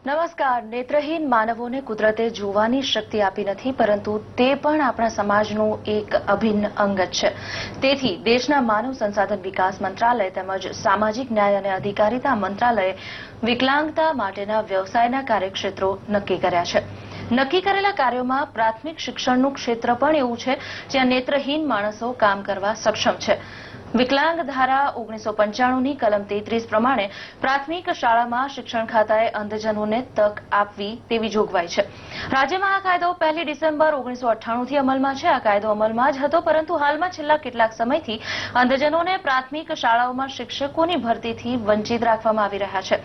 નમસ્કાર. નેત્રહીન માનવોને કુદરતે જોવાની શક્તિ આપી નથી, પરંતુ તે પણ આપણા સમાજનું એક અભિન્ન અંગ જ છે. તેથી દેશના માનવ સંસાધન વિકાસ મંત્રાલય તેમજ સામાજિક ન્યાય અને અધિકારિતા મંત્રાલયે વિકલાંગતા માટેના વ્યવસાયના કાર્યક્ષેત્રો નક્કી કર્યા છે. નક્કી કરેલા કાર્યોમાં પ્રાથમિક શિક્ષણનું ક્ષેત્ર પણ એવું છે જ્યાં નેત્રહીન માણસો કામ કરવા સક્ષમ છે. વિકલાંગ ધારા 1995ની કલમ 33 પ્રમાણે પ્રાથમિક શાળામાં શિક્ષણ ખાતાએ અંધજનોને તક આપવી તેવી જોગવાઈ છે. રાજ્યમાં આ કાયદો 1 ડિસેમ્બર 1998થી અમલમાં છે. આ કાયદો અમલમાં જ હતો, પરંતુ હાલમાં છેલ્લા કેટલાક સમયથી અંધજનોને પ્રાથમિક શાળાઓમાં શિક્ષકોની ભરતીથી વંચિત રાખવામાં આવી રહ્યા છે.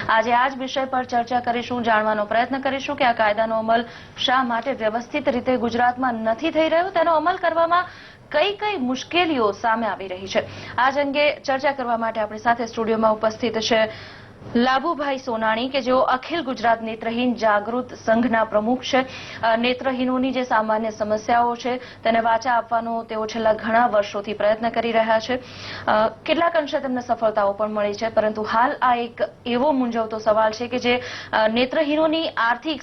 આજે આ જ વિષય પર ચર્ચા કરીશું, જાણવાનો પ્રયત્ન કરીશું કે આ કાયદાનો અમલ શા માટે વ્યવસ્થિત રીતે ગુજરાતમાં નથી થઈ રહ્યો, તેનો અમલ કરવામાં કઈ કઈ મુશ્કેલીઓ સામે આવી રહી છે. આજ અંગે ચર્ચા કરવા માટે આપણી સાથે સ્ટુડિયોમાં ઉપસ્થિત છે લાભુભાઈ સોનાણી, કે જેઓ અખિલ ગુજરાત નેત્રહીન જાગૃત સંઘના પ્રમુખ છે. નેત્રહીનોની જે સામાન્ય સમસ્યાઓ છે તેને વાચા આપવાનો તેઓ છેલ્લા ઘણા વર્ષોથી પ્રયત્ન કરી રહ્યા છે. કેટલાક અંશે તેમને સફળતાઓ પણ મળી છે, પરંતુ હાલ આ એક એવો મૂંઝવતો સવાલ છે કે જે નેત્રહીનોની આર્થિક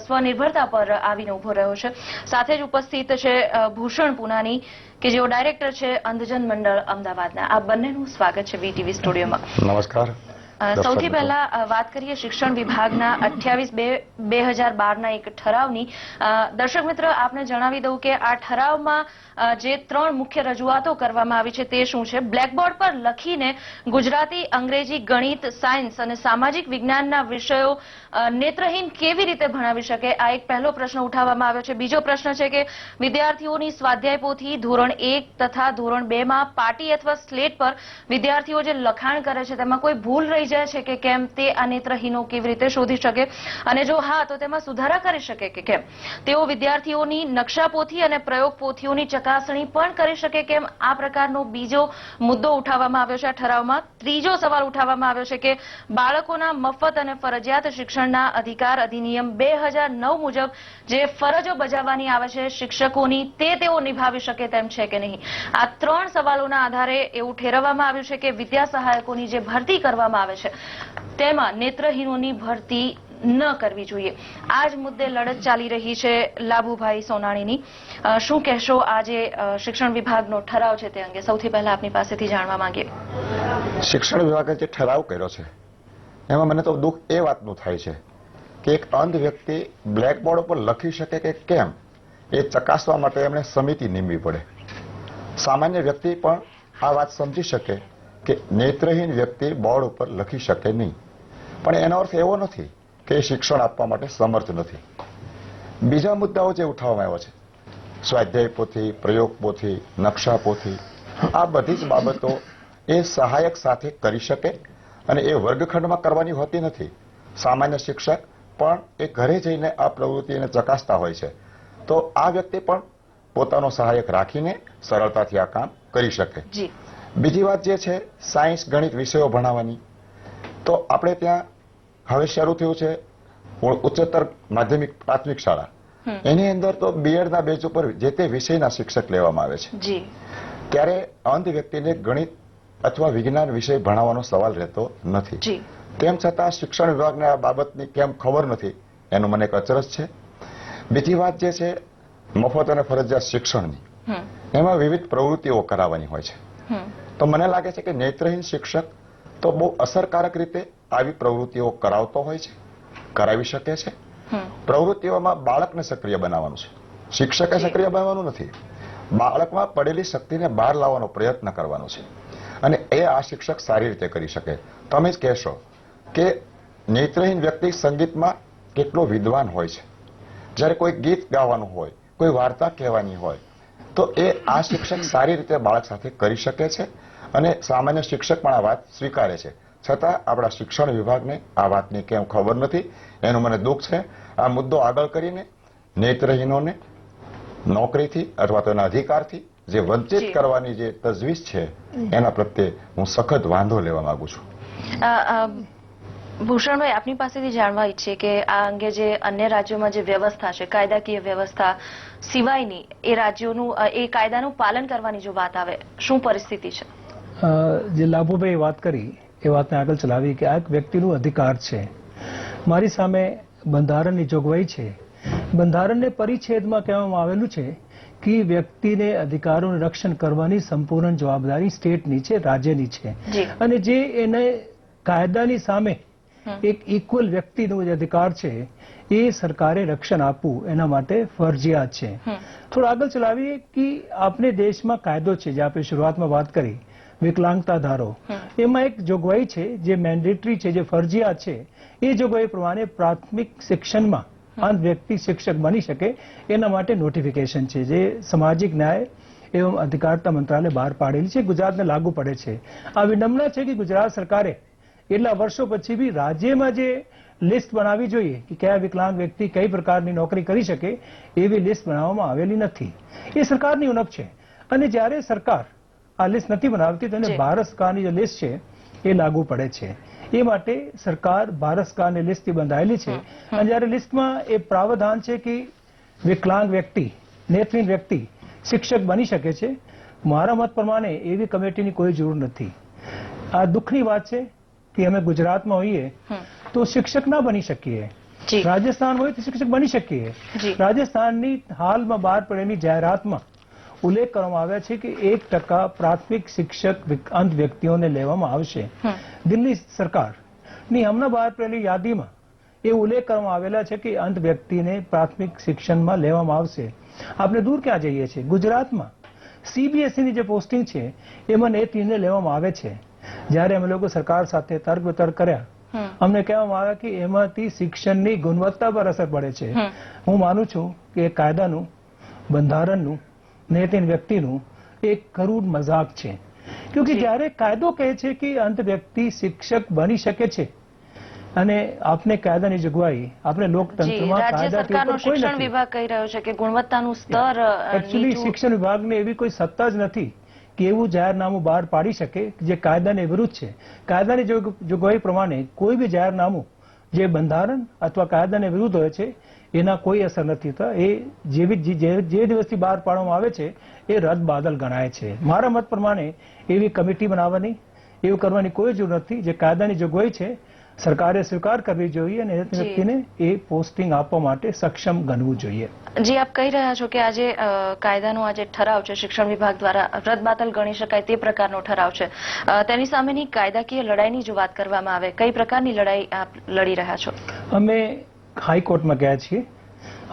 સ્વનિર્ભરતા પર આવીને ઉભો રહ્યો છે. સાથે જ ઉપસ્થિત છે ભૂષણ પુનાની, કે જેઓ ડાયરેક્ટર છે અંધજન મંડળ અમદાવાદના. આ બંનેનું સ્વાગત છે વીટીવી સ્ટુડિયોમાં. નમસ્કાર. સૌથી પહેલા વાત કરીએ શિક્ષણ વિભાગના 28/2012ના એક ઠરાવની. દર્શક મિત્ર, આપને જણાવી દઉં કે આ ઠરાવમાં જે 3 મુખ્ય રજૂઆતો કરવામાં આવી છે તે શું છે. બ્લેકબોર્ડ પર લખીને ગુજરાતી, અંગ્રેજી, ગણિત, સાયન્સ અને સામાજિક વિજ્ઞાનના વિષયો નેત્રહીન કેવી રીતે ભણાવી શકે, આ એક પહેલો પ્રશ્ન ઉઠાવવામાં આવ્યો છે. બીજો પ્રશ્ન છે કે વિદ્યાર્થીઓની સ્વાધ્યાય પોથી ધોરણ 1 તથા ધોરણ 2માં પાટી અથવા સ્લેટ પર વિદ્યાર્થીઓ જે લખાણ કરે છે તેમાં કોઈ ભૂલ રહી જાય છે કે કેમ, તે આ નેત્રહીનો કેવી રીતે શોધી શકે, અને જો હા તો તેમાં સુધારા કરી શકે કે કેમ. તેઓ વિદ્યાર્થીઓની નકશા પોથી અને પ્રયોગ પોથીઓની ચકાસણી પણ કરી શકે કેમ, આ પ્રકારનો બીજો મુદ્દો ઉઠાવવામાં આવ્યો છે આ ઠરાવમાં. ત્રીજો સવાલ ઉઠાવવામાં આવ્યો છે કે બાળકોના મફત અને ફરજિયાત શિક્ષણના અધિકાર અધિનિયમ 2009 મુજબ જે ફરજો બજાવવાની આવે છે શિક્ષકોની, તે તેઓ નિભાવી શકે તેમ છે કે નહીં. આ 3 સવાલોના આધારે એવું ઠેરવવામાં આવ્યું છે કે વિદ્યા સહાયકોની જે ભરતી કરવામાં આવે છે તેમાં નેત્રહીનોની ભરતી ન કરવી જોઈએ. આ જ મુદ્દે લડત ચાલી રહી છે લાભુભાઈ સોનાણીની. શું કહેશો આ જે શિક્ષણ વિભાગનો ઠરાવ છે તે અંગે? સૌથી પહેલા આપની પાસેથી જાણવા માંગીએ. શિક્ષણ વિભાગે જે ઠરાવ કર્યો છે એમાં મને તો દુઃખ એ વાતનું થાય છે કે એક અંધ વ્યક્તિ બ્લેકબોર્ડ ઉપર લખી શકે કે કેમ, એ ચકાસવા માટે એમણે સમિતિ નીમવી પડે. સામાન્ય વ્યક્તિ પણ આ વાત સમજી શકે કે નેત્રહીન વ્યક્તિ બોર્ડ ઉપર લખી શકે નહીં, પણ એનો અર્થ એવો નથી કે એ શિક્ષણ આપવા માટે સમર્થ નથી. બીજા મુદ્દાઓ જે ઉઠાવવામાં આવ્યા છે, સ્વાધ્યાય પોથી, પ્રયોગ પોથી, નકશા પોથી, આ બધી જ બાબતો એ સહાયક સાથે કરી શકે અને એ વર્ગખંડમાં કરવાની હોતી નથી. સામાન્ય શિક્ષક પણ એ ઘરે જઈને આ પ્રવૃત્તિને ચકાસતા હોય છે, તો આ વ્યક્તિ પણ પોતાનો સહાયક રાખીને સરળતાથી આ કામ કરી શકે. બીજી વાત જે છે સાયન્સ, ગણિત વિષયો ભણાવવાની, તો આપણે ત્યાં હવે શરૂ થયું છે ઉચ્ચતર માધ્યમિક પ્રાથમિક શાળા, એની અંદર તો બીએડના બેઝ ઉપર જે તે વિષયના શિક્ષક લેવામાં આવે છે. ત્યારે અંધ વ્યક્તિને ગણિત અથવા વિજ્ઞાન વિષય ભણાવવાનો સવાલ રહેતો નથી. તેમ છતાં શિક્ષણ વિભાગને આ બાબતની કેમ ખબર નથી, એનું મને એક અચરજ છે. બીજી વાત જે છે મફત અને ફરજિયાત શિક્ષણની, એમાં વિવિધ પ્રવૃત્તિઓ કરાવવાની હોય છે. તો મને લાગે છે કે નેત્રહીન શિક્ષક તો બહુ અસરકારક રીતે આવી પ્રવૃત્તિઓ કરાવતો હોય છે, કરાવી શકે છે. પ્રવૃત્તિઓમાં બાળકને સક્રિય બનાવવાનું છે, શિક્ષકે સક્રિય બનાવવાનું નથી. બાળકમાં પડેલી શક્તિને બહાર લાવવાનો પ્રયત્ન કરવાનો છે, અને એ આ શિક્ષક સારી રીતે કરી શકે. તમે જ કહેશો કે નેત્રહીન વ્યક્તિ સંગીતમાં કેટલો વિદ્વાન હોય છે. જ્યારે કોઈ ગીત ગાવાનું હોય, કોઈ વાર્તા કહેવાની હોય, તો એ આ શિક્ષક સારી રીતે બાળક સાથે કરી શકે છે, અને સામાન્ય શિક્ષક પણ આ વાત સ્વીકારે છે. છતાં આપણા શિક્ષણ વિભાગને આ વાતની કેમ ખબર નથી, એનું મને દુઃખ છે. આ મુદ્દો આગળ કરીને નેત્રહીનોને નોકરીથી અથવા તો એના અધિકારથી જે વંચિત કરવાની જે તજવીજ છે એના પ્રત્યે હું સખત વાંધો લેવા માંગુ છું. ભૂષણભાઈ, આપની પાસેથી જાણવા ઈચ્છીએ કે આ અંગે જે અન્ય રાજ્યોમાં જે વ્યવસ્થા છે, કાયદાકીય વ્યવસ્થા સિવાયની, એ રાજ્યોનું એ કાયદાનું પાલન કરવાની જો વાત આવે, શું પરિસ્થિતિ છે? જે લાભુભાઈ વાત કરી એ વાતને આગળ ચલાવી કે આ એક વ્યક્તિનું અધિકાર છે. મારી સામે બંધારણની જોગવાઈ છે. બંધારણને પરિચ્છેદમાં કહેવામાં આવેલું છે કે વ્યક્તિને અધિકારોનું રક્ષણ કરવાની સંપૂર્ણ જવાબદારી સ્ટેટની છે, રાજ્યની છે. જી. અને જે એને કાયદાની સામે એક ઇક્વલ વ્યક્તિનો જે અધિકાર છે એ સરકારે રક્ષણ આપવું એના માટે ફરજિયાત છે. થોડું આગળ ચલાવીએ કે આપણે દેશમાં કાયદો છે, જે આપણે શરૂઆતમાં વાત કરી, વિકલાંગતા ધારો, એમાં એક જોગવાઈ છે જે મેન્ડેટરી છે, જે ફરજિયાત છે. એ જોગવાઈ પ્રમાણે પ્રાથમિક શિક્ષણમાં અંધ વ્યક્તિ શિક્ષક બની શકે એના માટે નોટિફિકેશન છે, જે સામાજિક ન્યાય એવં અધિકારતા મંત્રાલય બહાર પાડેલી છે. ગુજરાતને લાગુ પડે છે. આ વિડંબના છે કે ગુજરાત સરકારે એટલા વર્ષો પછી બી રાજ્યમાં જે લિસ્ટ બનાવવી જોઈએ કે કયા વિકલાંગ વ્યક્તિ કઈ પ્રકારની નોકરી કરી શકે એવી લિસ્ટ બનાવવામાં આવેલી નથી. એ સરકારની ઉણપ છે. અને જ્યારે સરકાર આ લિસ્ટ નથી બનાવતી તો એને ભારત સરકારની જે લિસ્ટ છે એ લાગુ પડે છે. એ માટે સરકાર ભારત સરકારની લિસ્ટથી બંધાયેલી છે. અને જ્યારે લિસ્ટમાં એ પ્રાવધાન છે કે વિકલાંગ વ્યક્તિ, નેત્રહીન વ્યક્તિ શિક્ષક બની શકે છે, મારા મત પ્રમાણે એવી કમિટીની કોઈ જરૂર નથી. આ દુઃખની વાત છે કે અમે ગુજરાતમાં હોઈએ તો શિક્ષક ના બની શકીએ, રાજસ્થાન હોય તો શિક્ષક બની શકીએ. રાજસ્થાનની હાલમાં બહાર પડેલી જાહેરાતમાં ઉલ્લેખ કરવામાં આવ્યા છે કે 1% પ્રાથમિક શિક્ષક અંધ વ્યક્તિઓને લેવામાં આવશે. દિલ્હી સરકારની હમણાં બહાર પડેલી યાદીમાં એ ઉલ્લેખ કરવામાં આવેલા છે કે અંધ વ્યક્તિને પ્રાથમિક શિક્ષણમાં લેવામાં આવશે. આપણે દૂર ક્યાં જઈએ છીએ? ગુજરાતમાં સીબીએસઈની જે પોસ્ટિંગ છે એમાં નેત્રહીનને લેવામાં આવે છે. જ્યારે અમે લોકો સરકાર સાથે તર્ક વિતર્ક કર્યા, અમને કહેવામાં આવ્યા કે એમાંથી શિક્ષણની ગુણવત્તા પર અસર પડે છે. હું માનું છું કે કાયદાનું, બંધારણનું, નેત્રહીન વ્યક્તિનું એક કરુણ મજાક છે. ક્યોંકિ જ્યારે કાયદો કહે છે કે અંધ વ્યક્તિ શિક્ષક બની શકે છે અને આપને કાયદાની જોગવાઈ આપણે લોકતંત્રમાં રાજ્ય સરકારનો શિક્ષણ વિભાગ કહી રહ્યો છે કે ગુણવત્તાનું સ્તર એકચ્યુઅલી શિક્ષણ વિભાગને એવી કોઈ સત્તા જ નથી કે એવું જાહેરનામું બહાર પાડી શકે જે કાયદાને વિરુદ્ધ છે. કાયદાની જોગવાઈ પ્રમાણે કોઈ બી જાહેરનામું જે બંધારણ અથવા કાયદાને વિરુદ્ધ હોય છે એના કોઈ અસર નથી થતા. એ જે દિવસથી બહાર પાડવામાં આવે છે એ રદ બાદલ ગણાય છે. મારા મત પ્રમાણે એવી કમિટી બનાવવાની, એવું કરવાની કોઈ જરૂર નથી. જે કાયદાની જોગવાઈ છે સરકારે સ્વીકાર કરવી જોઈએ અને વ્યક્તિને એ પોસ્ટિંગ આપવા માટે સક્ષમ ગણવું જોઈએ. જી, આપ કહી રહ્યા છો કે આજે કાયદાનો આ જે ઠરાવ છે શિક્ષણ વિભાગ દ્વારા રદબાતલ ગણી શકાય તે પ્રકારનો ઠરાવ છે. તેની સામેની કાયદાકીય લડાઈની જો વાત કરવામાં આવે, કઈ પ્રકારની લડાઈ આપ લડી રહ્યા છો? અમે હાઈકોર્ટમાં ગયા છીએ.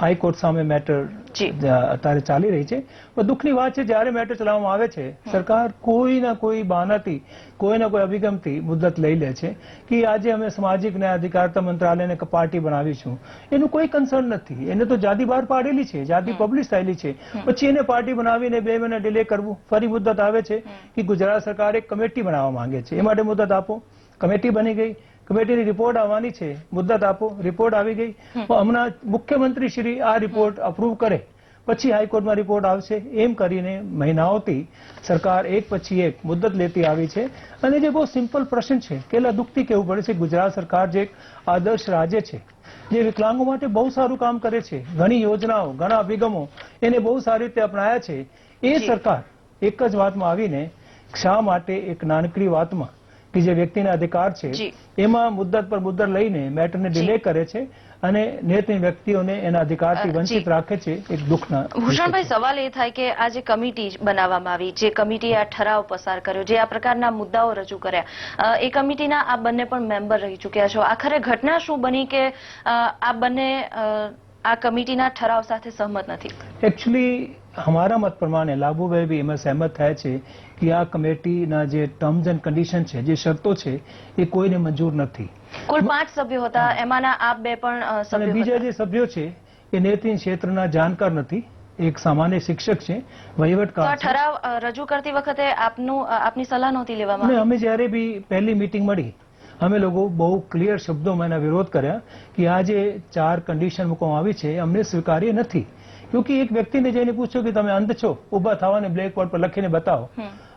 હાઈકોર્ટ સામે મેટર અત્યારે ચાલી રહી છે. પણ દુઃખની વાત છે જ્યારે મેટર ચલાવવામાં આવે છે સરકાર કોઈના કોઈ બહાનાથી, કોઈના કોઈ અભિગમથી મુદ્દત લઈ લે છે કે આજે અમે સામાજિક ન્યાય અધિકારતા મંત્રાલયને પાર્ટી બનાવીશું. એનું કોઈ કન્સર્ન નથી. એને તો જાદી બહાર પાડેલી છે, જાદી પબ્લિશ થયેલી છે. પછી એને પાર્ટી બનાવીને 2 મહિના ડિલે કરવું. ફરી મુદ્દત આવે છે કે ગુજરાત સરકાર એક કમિટી બનાવવા માંગે છે, એ માટે મુદ્દત આપો. કમિટી બની ગઈ, કમિટીની રિપોર્ટ આવવાની છે, મુદ્દત આપો. રિપોર્ટ આવી ગઈ. હમણાં મુખ્યમંત્રી શ્રી આ રિપોર્ટ અપ્રૂવ કરે પછી હાઈકોર્ટમાં રિપોર્ટ આવશે. એમ કરીને મહિનાઓથી સરકાર એક પછી એક મુદ્દત લેતી આવી છે. અને જે બહુ સિમ્પલ પ્રશ્ન છે, કેટલા દુઃખથી કહેવું પડે છે, ગુજરાત સરકાર જે એક આદર્શ રાજ્ય છે, જે વિકલાંગો માટે બહુ સારું કામ કરે છે, ઘણી યોજનાઓ, ઘણા અભિગમો એને બહુ સારી રીતે અપનાયા છે, એ સરકાર એક જ વાતમાં આવીને શા માટે એક નાનકડી વાતમાં કે જે વ્યક્તિના અધિકાર છે એમાં મુદ્દત પર મુદ્દત લઈને મેટરને ડિલે કરે છે અને નેત્રહીન વ્યક્તિઓને એના અધિકારથી વંચિત રાખે છે. એક દુઃખના. ભૂષણભાઈ, સવાલ એ થાય કે આ જે કમિટી બનાવવામાં આવી, જે કમિટીએ આ ઠરાવ પસાર કર્યો, જે આ પ્રકારના મુદ્દાઓ રજૂ કર્યા, એ કમિટીના આ બંને પણ મેમ્બર રહી ચૂક્યા છો. આખરે ઘટના શું બની કે આ બંને આ કમિટીના ઠરાવ સાથે સહમત નથી? એકચ્યુઅલી हमारा मत प्रमाणे लाभूभाई भी एम सहमत થાય છે કે આ કમિટીના જે ટર્મ્સ એન્ડ કન્ડિશન છે, જે શરતો છે એ કોઈને મંજૂર નથી. કુલ 5 સભ્યો હતા, એમાંના આપ 2 પણ સભ્યો હતા. બીજા જે સભ્યો છે એ નેત્રહીન ક્ષેત્રના જાણકાર નથી, એક સામાન્ય શિક્ષક છે, વહીવટકાર છે. ઠરાવ રજૂ કરતી વખતે આપની સલાહ નહોતી લેવામાં આવી? અમે જ્યારે બી પહેલી મીટિંગ મળી અમે લોકો બહુ ક્લિયર શબ્દોમાં એના વિરોધ કર્યા કે આ જે 4 કન્ડિશન મૂકવામાં આવી છે અમને સ્વીકાર્ય નથી. ક્યોંકિ એક વ્યક્તિને જઈને પૂછ્યો કે તમે અંધ છો, ઉભા થવાને બ્લેકબોર્ડ પર લખીને બતાવો,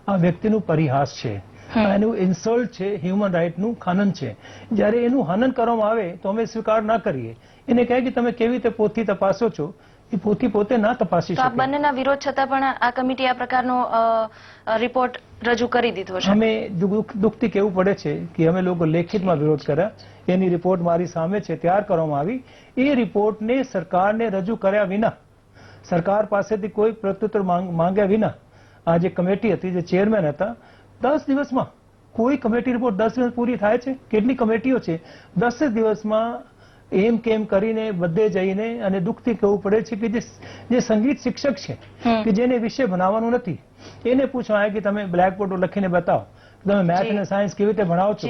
આ વ્યક્તિનું પરિહાસ છે, એનું ઇન્સલ્ટ છે, હ્યુમન રાઇટનું ખનન છે. જ્યારે એનું હનન કરવામાં આવે તો અમે સ્વીકાર ના કરીએ. એને કહે કે તમે કેવી રીતે પોતથી તપાસો છો એ પોતે ના તપાસી તો આ શકે. બંનેના વિરોધ છતાં પણ આ કમિટી આ પ્રકારનો રિપોર્ટ રજૂ કરી દીધો છે. અમે દુઃખથી કહેવું પડે છે કે અમે લોકો લેખિતમાં વિરોધ કર્યા. એની રિપોર્ટ મારી સામે છે, તૈયાર કરવામાં આવી. એ રિપોર્ટને સરકારને રજૂ કર્યા વિના, સરકાર પાસેથી કોઈ પ્રત્યુત્તર માંગ્યા વિના આ જે કમિટી હતી, જે ચેરમેન હતા, 10 દિવસમાં કોઈ કમિટી રિપોર્ટ 10 દિવસ પૂરી થાય છે? કેટલી કમિટીઓ છે? 10 દિવસમાં એમ કેમ કરીને બધે જઈને, અને દુઃખથી કહેવું પડે છે કે જે સંગીત શિક્ષક છે કે જેને વિષય ભણાવવાનું નથી, એને પૂછવા કે તમે બ્લેકબોર્ડ પર લખીને બતાવો, તમે મેથ અને સાયન્સ કેવી રીતે ભણાવો છો.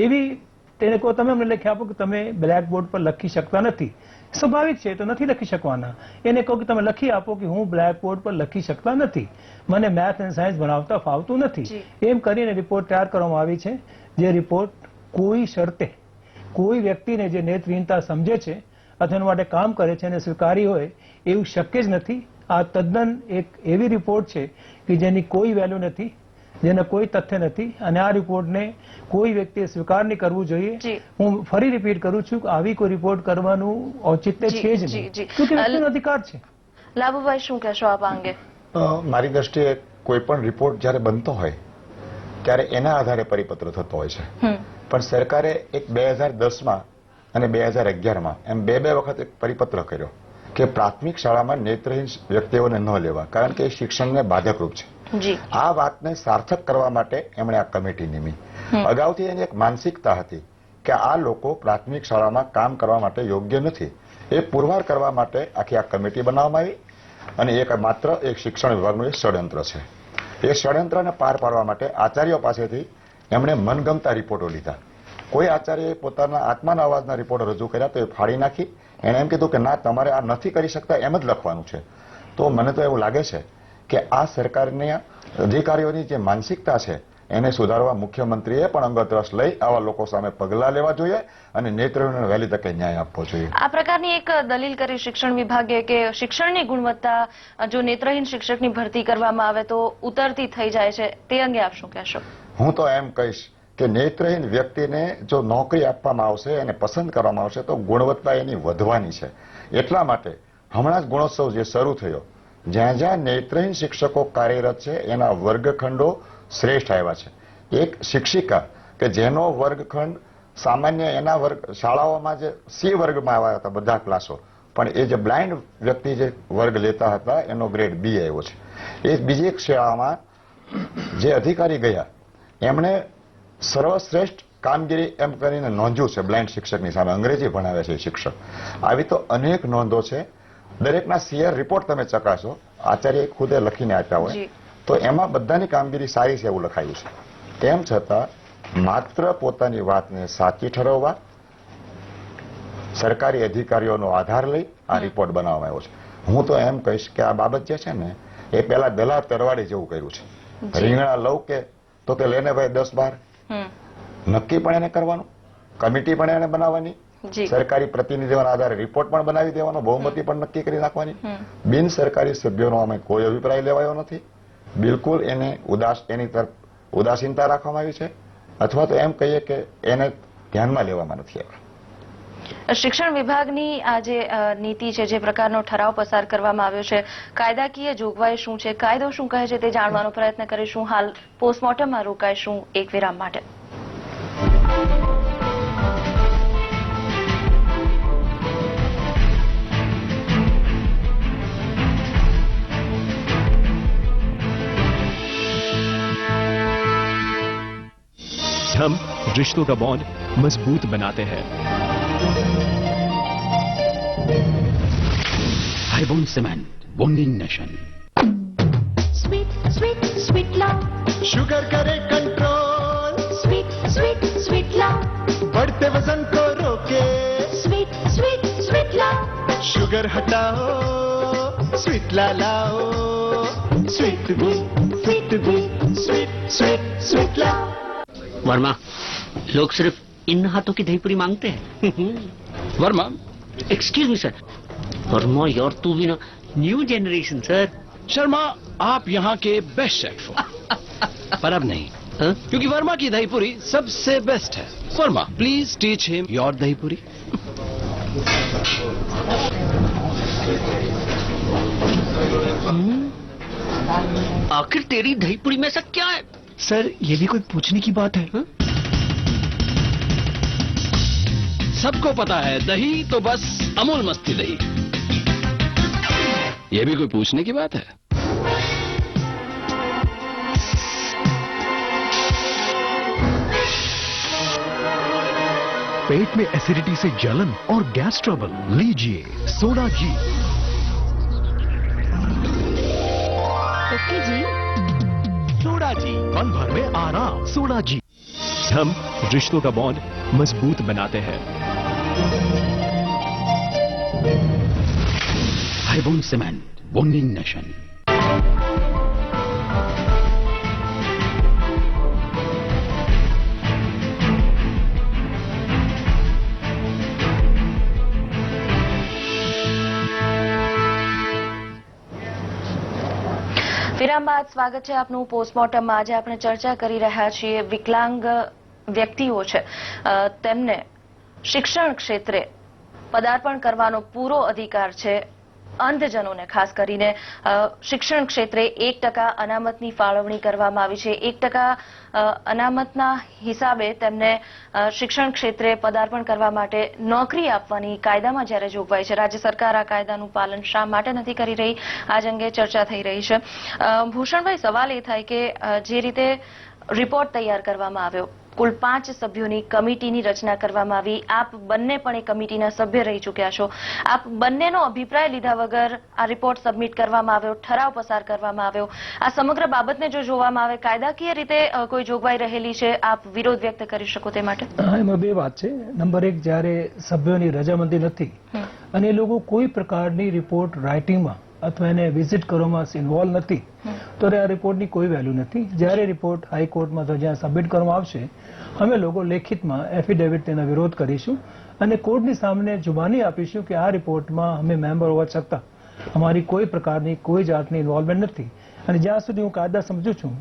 એવી તેને કહો તમે અમને લખી આપો કે તમે બ્લેકબોર્ડ પર લખી શકતા નથી. સ્વાભાવિક છે, તો નથી લખી શકવાના. એને કહો કે તમે લખી આપો કે હું બ્લેકબોર્ડ પર લખી શકતા નથી, મને મેથ અને સાયન્સ ભણાવતા ફાવતું નથી. એમ કરીને રિપોર્ટ તૈયાર કરવામાં આવી છે. જે રિપોર્ટ કોઈ શરતે કોઈ વ્યક્તિને જે નેતૃત્વહીનતા સમજે છે અથવા એના માટે કામ કરે છે અને સ્વીકારી હોય એવું શક્ય જ નથી. આ તદ્દન એક એવી રિપોર્ટ છે કે જેની કોઈ વેલ્યુ નથી, જેને કોઈ તથ્ય નથી, અને આ રિપોર્ટને કોઈ વ્યક્તિએ સ્વીકાર નહીં કરવું જોઈએ. હું ફરી રિપીટ કરું છું કે આવી કોઈ રિપોર્ટ કરવાનું ઔચિત્ય છે જ નહીં, ક્યોંકિ વ્યક્તિનો અધિકાર છે. લાભુભાઈ, શું કહેશો આપ આ અંગે? મારી દ્રષ્ટિએ કોઈ પણ રિપોર્ટ જ્યારે બનતો હોય ત્યારે એના આધારે પરિપત્ર થતો હોય છે. પણ સરકારે એક 2010માં અને 2011માં એમ બે વખત એક પરિપત્ર કર્યો કે પ્રાથમિક શાળામાં નેત્રહીન વ્યક્તિઓને ન લેવા, કારણ કે એ શિક્ષણને બાધકરૂપ છે. આ વાતને સાર્થક કરવા માટે એમણે આ કમિટી નિમી. અગાઉથી એની એક માનસિકતા હતી કે આ લોકો પ્રાથમિક શાળામાં કામ કરવા માટે યોગ્ય નથી. એ પુરવાર કરવા માટે આખી આ કમિટી બનાવવામાં આવી, અને એક માત્ર એક શિક્ષણ વિભાગનું એક ષડયંત્ર છે. એ ષડયંત્રને પાર પાડવા માટે આચાર્યો પાસેથી એમણે મનગમતા રિપોર્ટો લીધા. કોઈ આચાર્યએ પોતાના આત્માના અવાજના રિપોર્ટો રજૂ કર્યા તો એ ફાડી નાખી. એણે એમ કીધું કે ના, તમારે આ નથી કરી શકતા, એમ જ લખવાનું છે. તો મને તો એવું લાગે છે કે આ સરકારની અધિકારીઓની જે માનસિકતા છે એને સુધારવા મુખ્યમંત્રીએ પણ અંગત રસ લઈ આવા લોકો સામે પગલાં લેવા જોઈએ અને નેતૃત્વને વહેલી તકે ન્યાય આપવો જોઈએ. આ પ્રકારની એક દલીલ કરી શિક્ષણ વિભાગે કે શિક્ષણની ગુણવત્તા જો નેત્રહીન શિક્ષકની ભરતી કરવામાં આવે તો ઉતરતી થઈ જાય છે, તે અંગે આપ શું કહેશો? હું તો એમ કહીશ કે નેત્રહીન વ્યક્તિને જો નોકરી આપવામાં આવશે અને પસંદ કરવામાં આવશે તો ગુણવત્તા એની વધવાની છે. એટલા માટે હમણાં જ ગુણોત્સવ જે શરૂ થયો, જ્યાં જ્યાં નેત્રહીન શિક્ષકો કાર્યરત છે એના વર્ગખંડો શ્રેષ્ઠ આવ્યા છે. એક શિક્ષિકા કે જેનો વર્ગખંડ સામાન્ય એના શાળાઓમાં જે સી વર્ગમાં આવ્યા હતા બધા ક્લાસો, પણ એ જે બ્લાઇન્ડ વ્યક્તિ જે વર્ગ લેતા હતા એનો ગ્રેડ બી આવ્યો છે. એ બીજી એક શાળામાં જે અધિકારી ગયા એમણે સર્વશ્રેષ્ઠ કામગીરી એમ કરીને નોંધ્યું છે બ્લાઇન્ડ શિક્ષકની સામે. અંગ્રેજી ભણાવે છે શિક્ષક. આવી તો અનેક નોંધો છે. દરેકના સીઆર રિપોર્ટ તમે ચકાસો, આચાર્ય ખુદે લખીને આપ્યા હોય તો એમાં બધાની કામગીરી સારી છે એવું લખાયું છે. તેમ છતાં માત્ર પોતાની વાતને સાચી ઠરવવા સરકારી અધિકારીઓનો આધાર લઈ આ રિપોર્ટ બનાવવામાં આવ્યો છે. હું તો એમ કહીશ કે આ બાબત જે છે ને એ પેલા દલાર તરવાડી જેવું કર્યું છે. રીંગણા લઉં કે તો કે લેને ભાઈ 10-12, નક્કી પણ એને કરવાનું, કમિટી પણ એને બનાવવાની, સરકારી પ્રતિનિધિઓના આધારે રિપોર્ટ પણ બનાવી દેવાનો, બહુમતી પણ નક્કી કરી નાખવાની. બિન સરકારી સભ્યોનો અમે કોઈ અભિપ્રાય લેવાયો નથી. બિલકુલ એને એની તરફ ઉદાસીનતા રાખવામાં આવી છે, અથવા તો એમ કહીએ કે એને ધ્યાનમાં લેવામાં નથી આવ્યા. શિક્ષણ વિભાગની આ જે નીતિ છે, જે પ્રકારનો ઠરાવ પસાર કરવામાં આવ્યો છે, કાયદાકીય જોગવાઈ શું છે, કાયદો શું કહે છે તે જાણવાનો પ્રયત્ન કરીશું. હાલ પોસ્ટમોર્ટમમાં રોકાઈશું એક વિરામ માટે. हम रिश्तों का बॉन्ड मजबूत बनाते हैं. I want cement, bonding nation. Sweet, sweet, sweet love. Sugar करे control. Sweet, sweet, sweet love. बढ़ते वजन को रोके. Sweet, sweet, sweet love. Sugar हटाओ, स्वीट ला लाओ. स्वीट भी, स्वीट भी, स्वीट स्वीट स्वीट ला. वर्मा, लोग सिर्फ इन हाथों की दहीपुरी मांगते हैं. Verma, excuse me sir. Verma यार, तू भी ना न्यू जनरेशन सर. शर्मा, आप यहाँ के बेस्ट शेफ हो. पर अब नहीं, क्योंकि वर्मा की दहीपुरी सबसे बेस्ट है. Verma, please teach him your dahi puri. आखिर तेरी दही पूरी में ऐसा क्या है? सर ये भी कोई पूछने की बात है? सबको पता है दही तो बस अमूल मस्ती दही। ये भी कोई पूछने की बात है? पेट में एसिडिटी से जलन और गैस ट्रबल, लीजिए सोडा जी। ओके जी। सोडा जी, पल भर में आराम। सोडा जी। हम रिश्तों का बॉन्ड मजबूत बनाते हैं। हाइबोन सीमेंट, बॉन्डिंग नेशन। વિરામ બાદ સ્વાગત છે આપનું પોસ્ટમોર્ટમમાં। આજે આપણે ચર્ચા કરી રહ્યા છીએ વિકલાંગ વ્યક્તિઓ છે તેમને શિક્ષણ ક્ષેત્રે પદાર્પણ કરવાનો પૂરો અધિકાર છે। અંધજનોને ખાસ કરીને શિક્ષણ ક્ષેત્રે 1% અનામતની ફાળવણી કરવામાં આવી છે। 1% અનામતના હિસાબે તેમને શિક્ષણ ક્ષેત્રે પદાર્પણ કરવા માટે નોકરી આપવાની કાયદામાં જ્યારે જોગવાઈ છે, રાજ્ય સરકાર આ કાયદાનું પાલન શા માટે નથી કરી રહી, આજ અંગે ચર્ચા થઈ રહી છે। ભૂષણભાઈ, સવાલ એ થાય કે જે રીતે રિપોર્ટ તૈયાર કરવામાં આવ્યો, કુલ 5 સભ્યોની કમિટીની રચના કરવામાં આવી, આપ બંને પણ એ કમિટીના સભ્ય રહી ચૂક્યા છો, આપ બંનેનો અભિપ્રાય લીધા વગર આ રિપોર્ટ સબમિટ કરવામાં આવ્યો, ઠરાવ પસાર કરવામાં આવ્યો, આ સમગ્ર બાબતને જો જોવામાં આવે કાયદાકીય રીતે કોઈ જોગવાઈ રહેલી છે, આપ વિરોધ વ્યક્ત કરી શકો તે માટે? એમાં બે વાત છે। નંબર એક, જ્યારે સભ્યોની રજામંદી નથી અને એ લોકો કોઈ પ્રકારની રિપોર્ટ રાઇટિંગમાં અથવા એને વિઝિટ કરવામાં ઇન્વોલ્વ નથી, તો આ રિપોર્ટની કોઈ વેલ્યુ નથી। જ્યારે રિપોર્ટ હાઈકોર્ટમાં તો જ્યાં સબમિટ કરવામાં આવશે, અમે લોકો લેખિતમાં એફિડેવિટ તેનો વિરોધ કરીશું અને કોર્ટની સામે જુબાની આપીશું કે આ રિપોર્ટમાં અમે મેમ્બર હોવા છતાં અમારી કોઈ પ્રકારની કોઈ જાતની ઇન્વોલ્વમેન્ટ નથી અને જ્યાં સુધી હું કાયદા સમજુ છું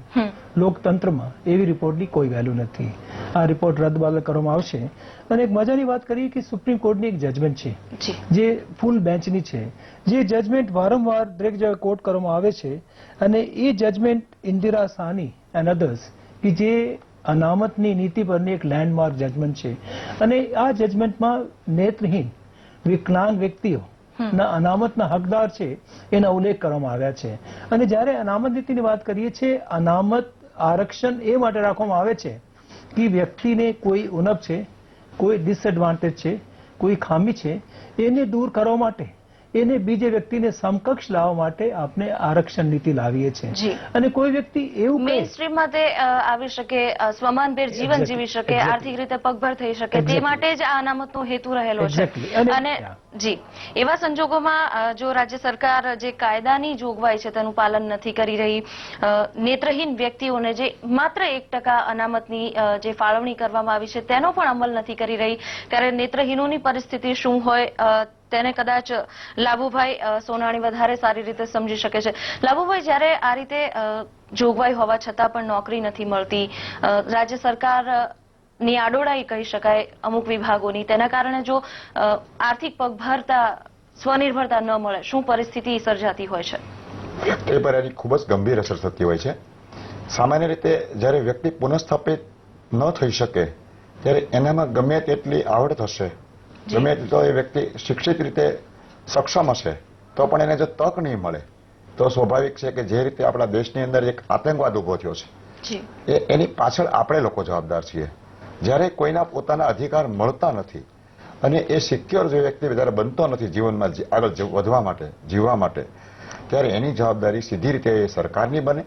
લોકતંત્રમાં એવી રિપોર્ટની કોઈ વેલ્યુ નથી। આ રિપોર્ટ રદ કરવામાં આવશે। અને એક મજાની વાત કરીએ કે સુપ્રીમ કોર્ટની એક જજમેન્ટ છે જે ફૂલ બેન્ચની છે, જે જજમેન્ટ વારંવાર દરેક જગ્યાએ કોર્ટ કરવામાં આવે છે અને એ judgement Indira Sani and others કે જે અનામતની નીતિ પરની એક લેન્ડમાર્ક જજમેન્ટ છે અને આ જજમેન્ટમાં નેત્રહીન વિકલાંગ વ્યક્તિઓ ના અનામતના હકદાર છે એના ઉલ્લેખ કરવામાં આવ્યા છે। અને જ્યારે અનામત નીતિની વાત કરીએ છીએ, અનામત આરક્ષણ એ માટે રાખવામાં આવે છે કે વ્યક્તિને કોઈ ઉણપ છે, કોઈ ડિસએડવાન્ટેજ છે, કોઈ ખામી છે, એને દૂર કરવા માટે, એને બીજે વ્યક્તિને સમકક્ષ લાવવા માટે આપણે આરક્ષણ નીતિ લાવીએ છીએ। અને કોઈ વ્યક્તિ એવું મેઇન સ્ટ્રીમમાં તે આવી શકે, સ્વમાનભેર જીવન જીવી શકે, આર્થિક રીતે પગભર થઈ શકે, તે માટે જ આ અનામતનો હેતુ રહેલો છે। અને જી, એવા સંજોગોમાં જો રાજ્ય સરકાર જે કાયદાની જોગવાઈ છે તેનું પાલન નથી કરી રહી, નેત્રહીન વ્યક્તિઓને જે માત્ર 1% અનામતની જે ફાળવણી કરવામાં આવી છે તેનો પણ અમલ નથી કરી રહી, ત્યારે નેત્રહીનોની પરિસ્થિતિ શું હોય તેને કદાચ લાભુભાઈ સોનાણી વધારે સારી રીતે સમજી શકે છે। લાભુભાઈ, જ્યારે આ રીતે જોગવાઈ હોવા છતાં પણ નોકરી નથી મળતી, રાજ્ય સરકારની આડોડાઈ કહી શકાય અમુક વિભાગોની, તેના કારણે જો આર્થિક પગભરતા, સ્વનિર્ભરતા ન મળે, શું પરિસ્થિતિ સર્જાતી હોય છે? વ્યક્તિ પર એની ખૂબ જ ગંભીર અસર થતી હોય છે। સામાન્ય રીતે જ્યારે વ્યક્તિ પુનઃસ્થાપિત ન થઈ શકે ત્યારે એનામાં ગમે તેટલી આવડત હશે, ગમે તો એ વ્યક્તિ શિક્ષિત રીતે સક્ષમ હશે, તો પણ એને જો તક નહીં મળે તો સ્વાભાવિક છે કે જે રીતે આપણા દેશની અંદર એક આતંકવાદ ઉભો થયો છે એની પાછળ આપણે લોકો જવાબદાર છીએ। જ્યારે કોઈના પોતાના અધિકાર મળતા નથી અને એ સિક્યોર જે વ્યક્તિ જ્યારે બનતો નથી જીવનમાં આગળ વધવા માટે, જીવવા માટે, ત્યારે એની જવાબદારી સીધી રીતે એ સરકારની બને।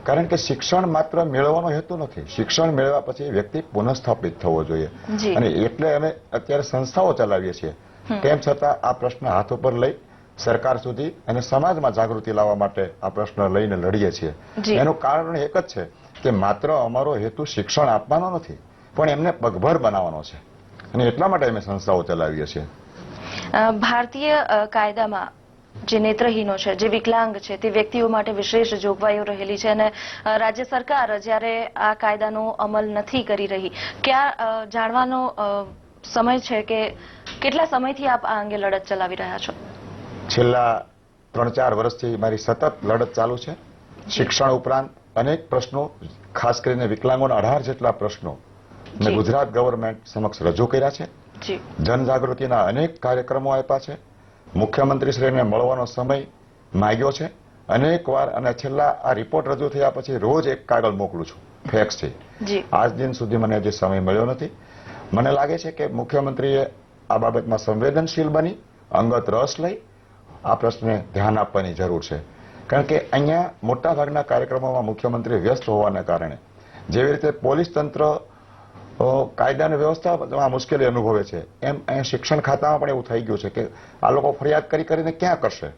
કારણ કે શિક્ષણ માત્ર મેળવવાનો હેતુ નથી, શિક્ષણ મેળવ્યા પછી વ્યક્તિ પુનઃસ્થાપિત થવો જોઈએ અને એટલે અમે અત્યારે સંસ્થાઓ ચલાવીએ છીએ। તેમ છતાં આ પ્રશ્ન હાથ ઉપર લઈ સરકાર સુધી અને સમાજમાં જાગૃતિ લાવવા માટે આ પ્રશ્ન લઈને લડીએ છીએ। એનું કારણ એક જ છે કે માત્ર અમારો હેતુ શિક્ષણ આપવાનો નથી, પણ એમને પગભર બનાવવાનો છે અને એટલા માટે અમે સંસ્થાઓ ચલાવીએ છીએ। ભારતીય કાયદામાં જે નેત્રહીનો છે, જે વિકલાંગ છે, તે વ્યક્તિઓ માટે વિશેષ જોગવાઈઓ રહેલી છે અને રાજ્ય સરકાર જ્યારે આ કાયદાનો અમલ નથી કરી રહી, ક્યાં જાણવાનો સમય છે કે કેટલા સમયથી આપ આ અંગે લડત ચલાવી રહ્યા છો? છેલ્લા 3-4 વર્ષથી મારી સતત લડત ચાલુ છે. શિક્ષણ ઉપરાંત અનેક પ્રશ્નો, ખાસ કરીને વિકલાંગોના 18 જેટલા પ્રશ્નો મેં જી. ગુજરાત ગવર્મેન્ટ સમક્ષ રજૂ કર્યા છે. જી જનજાગૃતિના અનેક કાર્યક્રમો આપ્યા છે. મુખ્યમંત્રીશ્રીને મળવાનો સમય માંગ્યો છે અનેક વાર, અને છેલ્લા આ રિપોર્ટ રજૂ થયા પછી રોજ એક કાગળ મોકલું છું ફેક્સથી. જી આજ દિન સુધી મને હજી સમય મળ્યો નથી. મને લાગે છે કે મુખ્યમંત્રીએ આ બાબતમાં સંવેદનશીલ બની અંગત રસ લઈ આ પ્રશ્ને ધ્યાન આપવાની જરૂર છે. કારણ કે અહીંયા મોટાભાગના કાર્યક્રમોમાં મુખ્યમંત્રી વ્યસ્ત હોવાને કારણે જેવી રીતે પોલીસ તંત્ર કાયદા અને વ્યવસ્થામાં મુશ્કેલી અનુભવે છે, એમ અહીંયા શિક્ષણ ખાતામાં પણ એવું થઈ ગયું છે કે આ લોકો ફરિયાદ કરીને ક્યાં કરશે.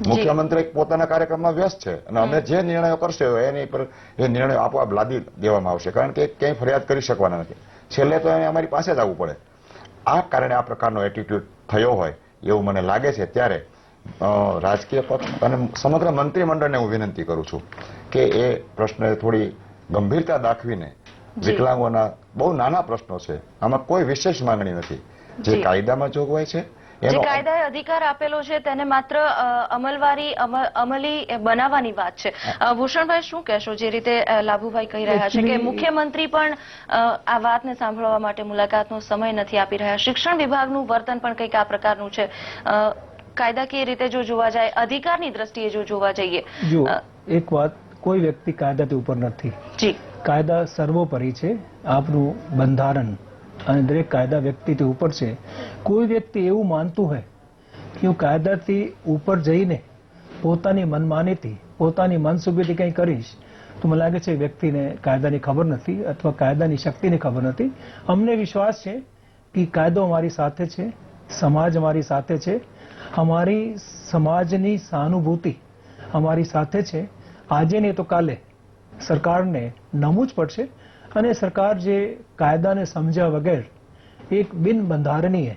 મુખ્યમંત્રી પોતાના કાર્યક્રમમાં વ્યસ્ત છે અને અમે જે નિર્ણયો કરશે એની પર એ નિર્ણયો આપોઆપ લાદી દેવામાં આવશે, કારણ કે ક્યાંય ફરિયાદ કરી શકવાના નથી. છેલ્લે તો એને અમારી પાસે જ આવવું પડે. આ કારણે આ પ્રકારનો એટીટ્યુડ થયો હોય એવું મને લાગે છે. ત્યારે રાજકીય પક્ષ અને સમગ્ર મંત્રીમંડળને હું વિનંતી કરું છું કે એ પ્રશ્ને થોડી ગંભીરતા દાખવીને, વિકલાંગોના બહુ નાના પ્રશ્નો છે, આમાં કોઈ વિશેષ માંગણી નથી, જે જી. કાયદામાં જોગવાઈ છે જે એનો કાયદાએ અધિકાર આપેલો છે તેને માત્ર અમલી બનાવવાની વાત છે. ભૂષણભાઈ શું કહેશો, જે રીતે લાભુભાઈ કહી રહ્યા છે કે Actually, મુખ્યમંત્રી પણ આ વાતને સાંભળવા માટે મુલાકાતનો સમય નથી આપી રહ્યા, શિક્ષણ વિભાગનું વર્તન પણ કંઈક આ પ્રકારનું છે. કાયદાકીય રીતે જો જોવા જાય, અધિકારની દ્રષ્ટિએ જો જોવા જઈએ, જો એક વાત, કોઈ વ્યક્તિ કાયદાથી ઉપર નથી. જી કાયદા સર્વોપરી છે. આપણું બંધારણ અને દરેક કાયદા વ્યક્તિથી ઉપર છે. કોઈ વ્યક્તિ એવું માનતું હોય કે હું કાયદાથી ઉપર જઈને પોતાની મનમાનીથી, પોતાની મનસુબીથી કંઈ કરીશ, તો મને લાગે છે એ વ્યક્તિને કાયદાની ખબર નથી અથવા કાયદાની શક્તિની ખબર નથી. અમને વિશ્વાસ છે કે કાયદો અમારી સાથે છે, સમાજ અમારી સાથે છે, અમારી સમાજની સહાનુભૂતિ અમારી સાથે છે. આજે નહીં તો કાલે સરકારને નમવું જ પડશે, અને સરકાર જે કાયદાને સમજ્યા વગર એક બિન બંધારણીય,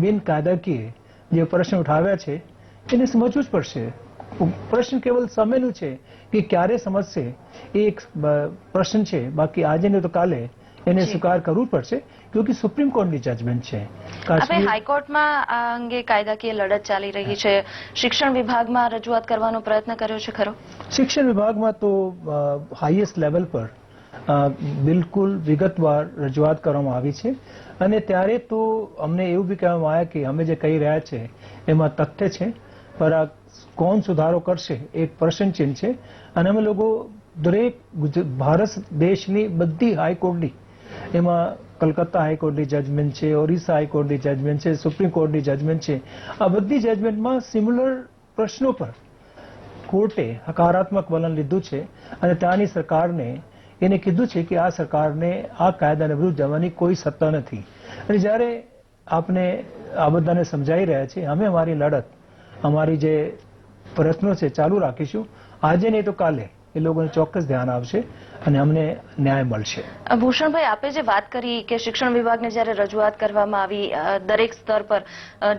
બિન કાયદાકીય જે પ્રશ્ન ઉઠાવ્યા છે એને સમજવું જ પડશે. પ્રશ્ન કેવલ સમયનું છે કે ક્યારે સમજશે, એ એક પ્રશ્ન છે. બાકી આજે નહીં તો કાલે એને સ્વીકાર કરવું જ પડશે, ક્યોંકિ સુપ્રીમ કોર્ટની જજમેન્ટ છે. આપણે હાઈકોર્ટમાં આ અંગે કાયદાકીય લડત ચાલી રહી છે. શિક્ષણ વિભાગમાં રજૂઆત કરવાનો પ્રયત્ન કર્યો છે ખરો? શિક્ષણ વિભાગમાં તો હાઈએસ્ટ લેવલ પર બિલકુલ વિગતવાર રજૂઆત કરવામાં આવી છે, અને ત્યારે તો અમને એવું બી કહેવામાં આવ્યા કે અમે જે કહી રહ્યા છે એમાં તથ્ય છે, પર આ કોણ સુધારો કરશે એક પ્રશ્ન ચિહ્ન છે. અને અમે લોકો દરેક ભારત દેશની બધી હાઈકોર્ટની, એમાં કલકત્તા હાઈકોર્ટની જજમેન્ટ છે, ઓરિસ્સા હાઈકોર્ટની જજમેન્ટ છે, સુપ્રીમ કોર્ટની જજમેન્ટ છે, આ બધી જજમેન્ટમાં સિમિલર પ્રશ્નો પર કોર્ટે હકારાત્મક વલણ લીધું છે, અને ત્યાંની સરકારને એને કીધું છે કે આ સરકારને આ કાયદાને વિરુદ્ધ જવાની કોઈ સત્તા નથી. અને જ્યારે આપને આ બધાને સમજાઈ રહ્યા છે, અમે અમારી લડત, અમારી જે પ્રશ્નો છે ચાલુ રાખીશું. આજે નહીં તો કાલે એ લોકોને ચોક્કસ ધ્યાન આવશે અને અમને ન્યાય મળશે. ભૂષણભાઈ, આપે જે વાત કરી કે શિક્ષણ વિભાગને જ્યારે રજૂઆત કરવામાં આવી, દરેક સ્તર પર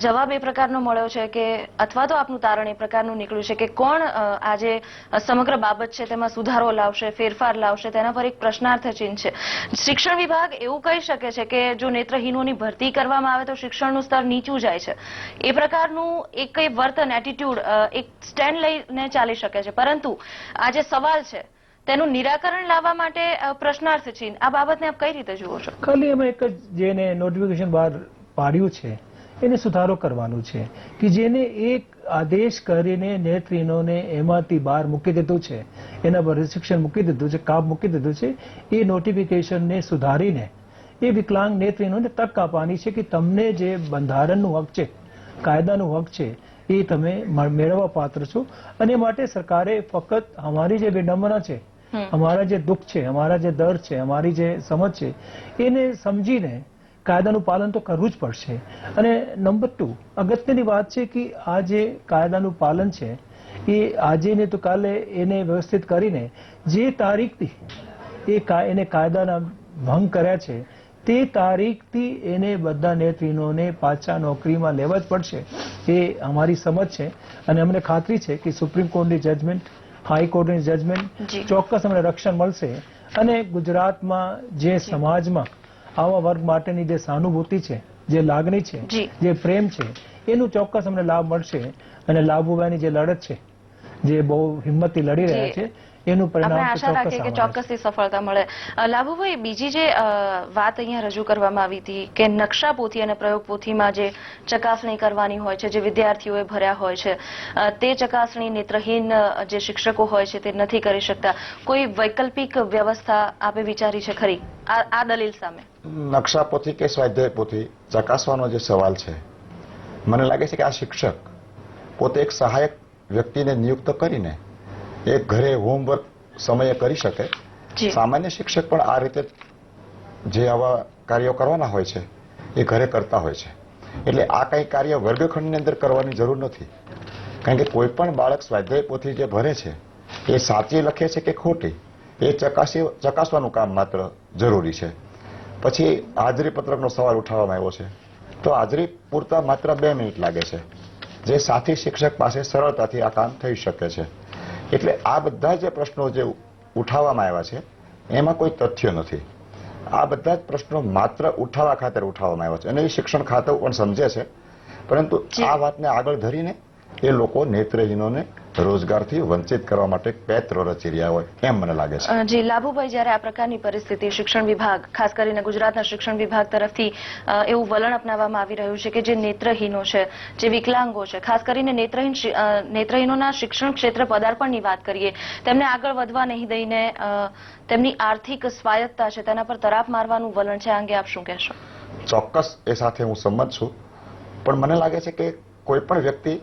જવાબ એ પ્રકારનો મળ્યો છે કે, અથવા તો આપનું તારણ એ પ્રકારનું નીકળ્યું છે કે કોણ આજે સમગ્ર બાબત છે તેમાં સુધારો લાવશે, ફેરફાર લાવશે, તેના પર એક પ્રશ્નાર્થ ચિહ્ન છે. શિક્ષણ વિભાગ એવું કહી શકે છે કે જો નેત્રહીનોની ભરતી કરવામાં આવે તો શિક્ષણનું સ્તર નીચું જાય છે, એ પ્રકારનું એક વર્તન, એટીટ્યુડ, એક સ્ટેન્ડ લઈને ચાલી શકે છે. પરંતુ આ જે સવાલ છે તેનું નિરાકરણ લાવવા માટે પ્રશ્નાર્થ ચિહ્ન, આ બાબતને આપ કઈ રીતે જુઓ છો? ખાલી એમાં એક જ જેને નોટિફિકેશન બહાર પાડ્યું છે એને સુધારો કરવાનું છે કે જેને એક આદેશ કરીને નેત્રહીનોને એમાંથી બહાર મૂકી દીધું છે, એના પર રિસ્ટ્રિક્શન મૂકી દીધું છે, કાપ મૂકી દીધું છે, એ નોટિફિકેશનને સુધારીને એ વિકલાંગ નેત્રહીનોને તક આપવાની છે કે તમને જે બંધારણનું હક છે, કાયદાનું હક છે, એ તમે મેળવવા પાત્ર છો. અને માટે સરકારે ફક્ત અમારી જે વિડંબના છે, અમારા જે દુઃખ છે, અમારા જે દર્દ છે, અમારી જે સમજ છે, એને સમજીને કાયદાનું પાલન તો કરવું જ પડશે. અને નંબર 2, અગત્યની વાત છે કે આ જે કાયદાનું પાલન છે એ આજે ને તો કાલે એને વ્યવસ્થિત કરીને જે તારીખથી એને કાયદાના ભંગ કર્યા છે તે તારીખથી એને બધા નેત્રહીનોને પાછા નોકરીમાં લેવા જ પડશે. એ અમારી સમજ છે, અને અમને ખાતરી છે કે સુપ્રીમ કોર્ટની જજમેન્ટ, હાઈકોર્ટની જજમેન્ટ ચોક્કસ અમને રક્ષણ મળશે. અને ગુજરાતમાં જે સમાજમાં આવા વર્ગ માટેની જે સહાનુભૂતિ છે, જે લાગણી છે, જી. જે પ્રેમ છે, એનું ચોક્કસ અમને લાભ મળશે. અને લાભુભાઈની જે લડત છે, જે બહુ હિંમતથી લડી રહ્યા જી. છે, એનું આપણે પરિણામ તો આશા ચોક્કસ રાખીએ કે આવવાનું છે. ચોક્કસથી સફળતા મળે. લાભુભાઈ, બીજી જે વાત અહીંયા રજૂ કરવામાં આવી હતી કે નકશા પોથી અને પ્રયોગ પોથીમાં જે ચકાસણી કરવાની હોય છે, જે વિદ્યાર્થીઓએ ભર્યા હોય છે, તે ચકાસણી નેત્રહીન જે શિક્ષકો હોય છે તે નથી કરી શકતા. કોઈ વૈકલ્પિક વ્યવસ્થા આપે વિચારી છે ખરી આ દલીલ સામે? નકશા પોથી કે સ્વાધ્યાય પોથી ચકાસવાનો જે સવાલ છે, મને લાગે છે કે આ શિક્ષક પોતે એક સહાયક વ્યક્તિને નિયુક્ત કરીને એ ઘરે હોમવર્ક સમયે કરી શકે. જી. સામાન્ય શિક્ષક પણ આ રીતે જે આવા કાર્યો કરવાના હોય છે એ ઘરે કરતા હોય છે. એટલે આ કઈ કાર્ય વર્ગખંડની અંદર કરવાની જરૂર નથી. કારણ કે કોઈ પણ બાળક સ્વાધ્યાય પોથી જે ભરે છે એ સાચી લખે છે કે ખોટી એ ચકાસવાનું કામ માત્ર જરૂરી છે. પછી હાજરી પત્રકનો સવાલ ઉઠાવવામાં આવ્યો છે, તો હાજરી પૂરતા માત્ર 2 મિનિટ લાગે છે, જે સાથી શિક્ષક પાસે સરળતાથી આ કામ થઈ શકે છે. એટલે આ બધા જે પ્રશ્નો જે ઉઠાવવામાં આવ્યા છે એમાં કોઈ તથ્ય નથી. આ બધા જ પ્રશ્નો માત્ર ઉઠાવવા ખાતર ઉઠાવવામાં આવ્યા છે અને એ શિક્ષણ ખાતું પણ સમજે છે. પરંતુ આ વાતને આગળ ધરીને એ લોકો નેત્રહીનોને રોજગારથી વંચિત કરવા માટે પેત્ર રચી રહ્યા હોય એમ મને લાગે છે. જી લાભુભાઈ, જ્યારે આ પ્રકારની પરિસ્થિતિ શિક્ષણ વિભાગ, ખાસ કરીને ગુજરાતના શિક્ષણ વિભાગ તરફથી એવું વલણ અપનાવવામાં આવી રહ્યું છે કે જે નેત્રહીનો છે, જે વિકલાંગો છે, ખાસ કરીને નેત્રહીનોના શિક્ષણ ક્ષેત્રે પદાર્પણની વાત કરીએ, તેમને આગળ વધવા નહીં દઈને તેમની આર્થિક સ્વાયત્તતા છે તેના પર તરાપ મારવાનું વલણ છે. આ અંગે આપ શું કહેશો? ચોક્કસ એ સાથે હું સંમત છું, પણ મને લાગે છે કે કોઈ પણ વ્યક્તિ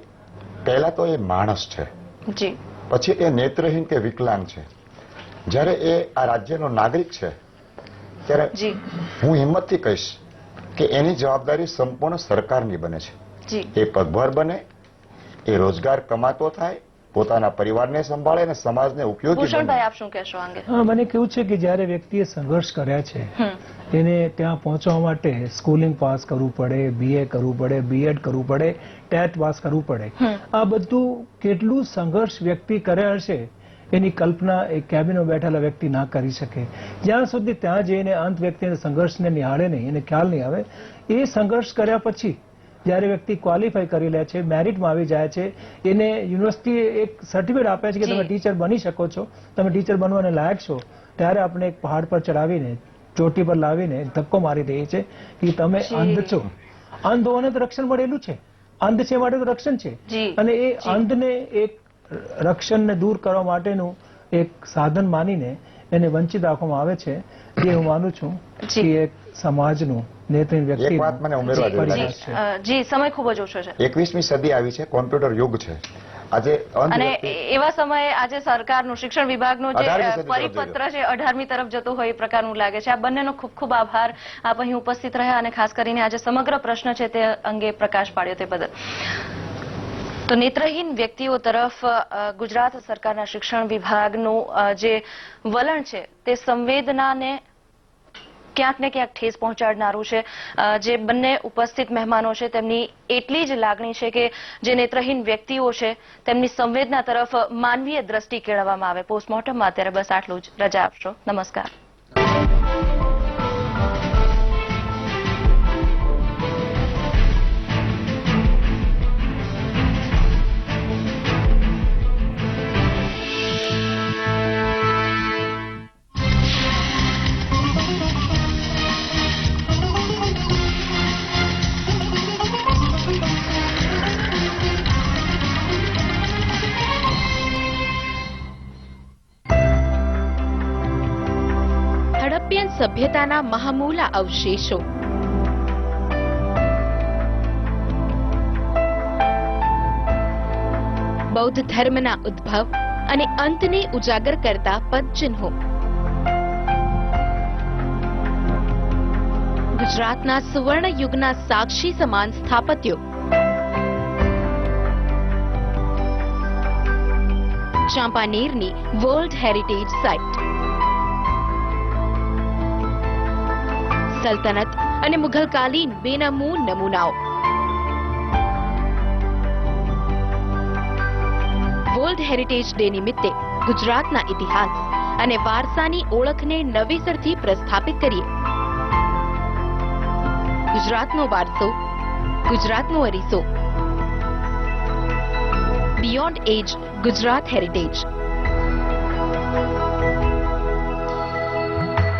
પહેલા તો એ માણસ છે, જી, પછી એ નેત્રહીન કે વિકલાંગ છે. જ્યારે એ આ રાજ્યનો નાગરિક છે ત્યારે જી, હું હિંમતથી કહીશ કે એની જવાબદારી સંપૂર્ણ સરકારની બને છે. જી, એ પગભર બને, એ રોજગાર કમાતો થાય, પોતાના પરિવારને સંભાળે અને સમાજને ઉપયોગી ભૂષણભાઈ, બને. આપ શું કહેશો આ અંગે? મને કેવું છે કે જ્યારે વ્યક્તિએ સંઘર્ષ કર્યા છે, એને ત્યાં પહોંચવા માટે સ્કૂલિંગ પાસ કરવું પડે, BA કરવું પડે, BEd કરવું પડે, ટેટ પાસ કરવું પડે. આ બધું કેટલું સંઘર્ષ વ્યક્તિ કર્યા હશે એની કલ્પના એક કેબિનમાં બેઠેલા વ્યક્તિ ના કરી શકે. જ્યાં સુધી ત્યાં જઈને અંત વ્યક્તિને સંઘર્ષને નિહાળે નહીં, એને ખ્યાલ નહીં આવે. એ સંઘર્ષ કર્યા પછી જ્યારે વ્યક્તિ ક્વોલિફાય કરી લે છે, મેરિટમાં આવી જાય છે, એને યુનિવર્સિટી એક સર્ટિફિકેટ આપે છે કે તમે ટીચર બની શકો છો, તમે ટીચર બનવાને લાયક છો, ત્યારે આપણે એક પહાડ પર ચડાવીને, ચોટી પર લાવીને ધક્કો મારી દઈએ છે કે તમે અંધ છો. અંધ હોવાને તો રક્ષણ મળેલું છે, અંધ છે માટે તો રક્ષણ છે. અને એ અંધને એક રક્ષણને દૂર કરવા માટેનું એક સાધન માનીને એને વંચિત રાખવામાં આવે છે. જે હું માનું છું કે એક સમાજનું નેત્રહીન વ્યક્તિ એક વાત મને ઉમેરવા જેવી લાગે છે. જી, સમય ખૂબ જ ઓછો છે 21મી સદી આવી છે, કોમ્પ્યુટર યુગ છે. આજે અંધ અને વ્યક્તિ એવા સમયે આજે સરકારનું શિક્ષણ વિભાગનો જે 18મી સદી તરફ પરિપત્ર છે 18મી તરફ જતો હોય એ પ્રકારનું લાગે છે. આ બંનેનો ખૂબ ખૂબ આભાર, આપ અહીં ઉપસ્થિત રહ્યા અને ખાસ કરીને આજે સમગ્ર પ્રશ્ન છે તે અંગે પ્રકાશ પાડ્યો તે બદલ. તો નેત્રહીન વ્યક્તિઓ તરફ ગુજરાત સરકારના શિક્ષણ વિભાગનું જે વલણ છે તે સંવેદનાને ક્યાંક ને ક્યાંક ઠેસ પહોંચાડનારું છે. જે બંને ઉપસ્થિત મહેમાનો છે તેમની એટલી જ લાગણી છે કે જે નેત્રહીન વ્યક્તિઓ છે તેમની સંવેદના તરફ માનવીય દ્રષ્ટિ કેળવવામાં આવે. પોસ્ટમોર્ટમમાં અત્યારે બસ આટલું જ. રજા આપશો. નમસ્કાર. હડપ્પિયન સભ્યતાના મહામૂલા અવશેષો. બૌદ્ધ ધર્મના ઉદ્ભવ અને અંતને ઉજાગર કરતા પદચિહ્નો. ગુજરાતના સુવર્ણ યુગના સાક્ષી સમાન સ્થાપત્યો. ચાંપાનેરની વર્લ્ડ હેરિટેજ સાઇટ. સલ્તનત અને મુઘલકાલીન બેનમૂન નમૂનાઓ. વર્લ્ડ હેરિટેજ ડે નિમિત્તે ગુજરાતના ઇતિહાસ અને વારસાની ઓળખને નવેસરથી પ્રસ્થાપિત કરીએ. ગુજરાતનો વારસો, ગુજરાતનો અરીસો. બિયોન્ડ એજ ગુજરાત હેરિટેજ.